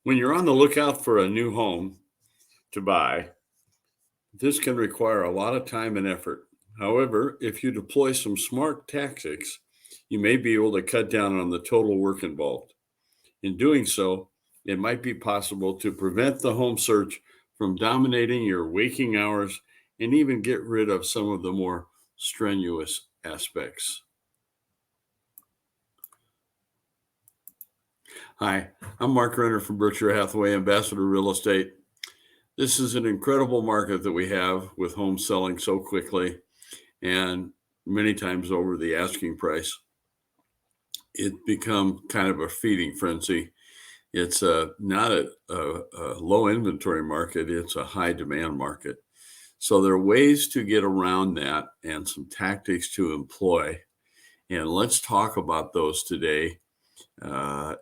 When you're on the lookout for a new home to buy, this can require a lot of time and effort. However, if you deploy some smart tactics, you may be able to cut down on the total work involved. In doing so, it might be possible to prevent the home search from dominating your waking hours and even get rid of some of the more strenuous aspects. Hi, I'm Mark Renner from Berkshire Hathaway Ambassador Real Estate. This is an incredible market that we have with homes selling so quickly and many times over the asking price. It's become kind of a feeding frenzy. It's not a low inventory market, it's a high demand market. So there are ways to get around that and some tactics to employ. And let's talk about those today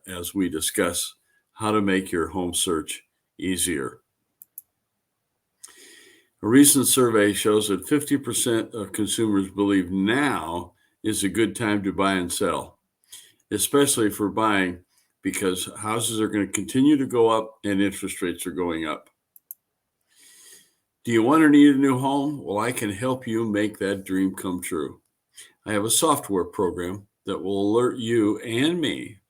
as we discuss how to make your home search easier. A recent survey shows that 50% of consumers believe now is a good time to buy and sell, especially for buying because houses are going to continue to go up and interest rates are going up. Do you want or need a new home? Well, I can help you make that dream come true. I have a software program that will alert you and me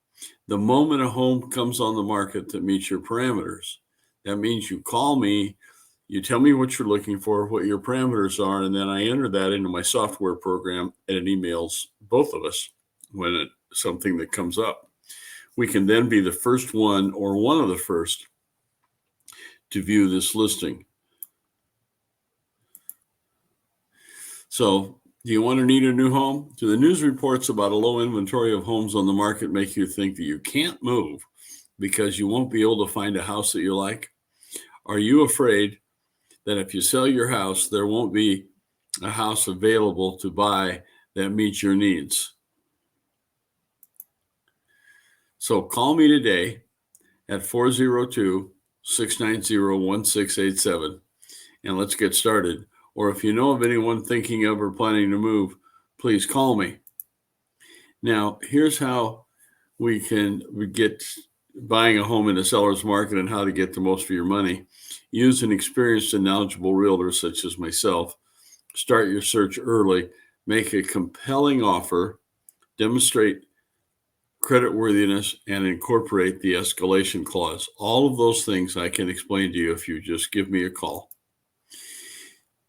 the moment a home comes on the market that meets your parameters. That means you call me, you tell me what you're looking for, what your parameters are, and then I enter that into my software program and it emails both of us when it's something that comes up. We can then be the first one or one of the first to view this listing. So, do you want or need a new home? Do the news reports about a low inventory of homes on the market make you think that you can't move because you won't be able to find a house that you like? Are you afraid that if you sell your house, there won't be a house available to buy that meets your needs? So call me today at 402-690-1687 and let's get started. Or if you know of anyone thinking of or planning to move, please call me. Now, here's how we get buying a home in a seller's market and how to get the most for your money. Use an experienced and knowledgeable realtor such as myself. Start your search early. Make a compelling offer. Demonstrate creditworthiness and incorporate the escalation clause. All of those things I can explain to you if you just give me a call.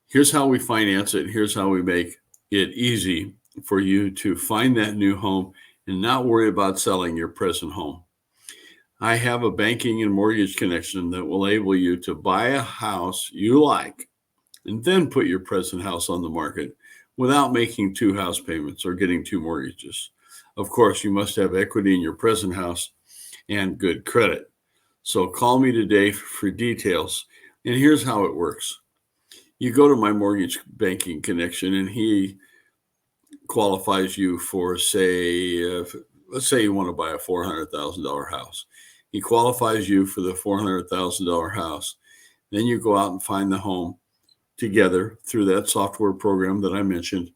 Here's how we finance it. Here's how we make it easy for you to find that new home and not worry about selling your present home. I have a banking and mortgage connection that will enable you to buy a house you like and then put your present house on the market without making two house payments or getting two mortgages. Of course, you must have equity in your present house and good credit. So call me today for details. And here's how it works. You go to my mortgage banking connection and he qualifies you for, let's say you want to buy a $400,000 house. He qualifies you for the $400,000 house. Then you go out and find the home together through that software program that I mentioned.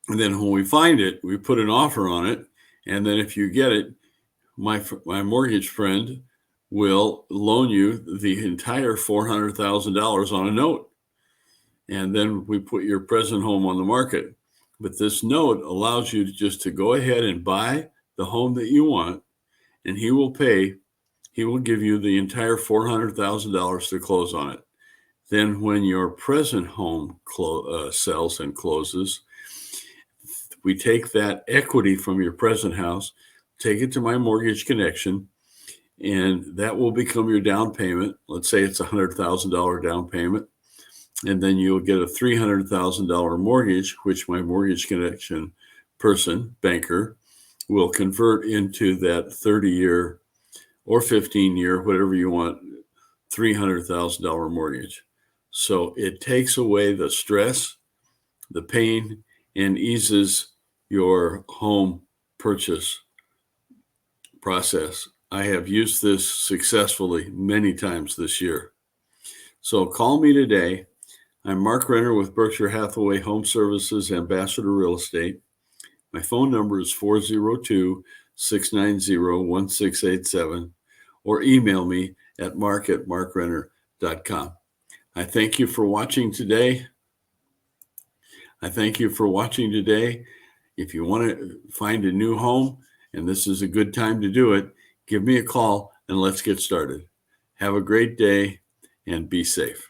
And then when we find it, we put an offer on it. And then if you get it, my mortgage friend will loan you the entire $400,000 on a note. And then we put your present home on the market. But this note allows you to go ahead and buy the home that you want, and he will give you the entire $400,000 to close on it. Then when your present home sells and closes, we take that equity from your present house, take it to my mortgage connection, and that will become your down payment. Let's say it's a $100,000 down payment. And then you'll get a $300,000 mortgage, which my mortgage connection banker, will convert into that 30-year or 15-year, whatever you want, $300,000 mortgage. So it takes away the stress, the pain, and eases your home purchase process. I have used this successfully many times this year. So call me today. I'm Mark Renner with Berkshire Hathaway Home Services Ambassador Real Estate. My phone number is 402-690-1687, or email me at mark@markrenner.com. I thank you for watching today. If you want to find a new home, and this is a good time to do it, give me a call and let's get started. Have a great day and be safe.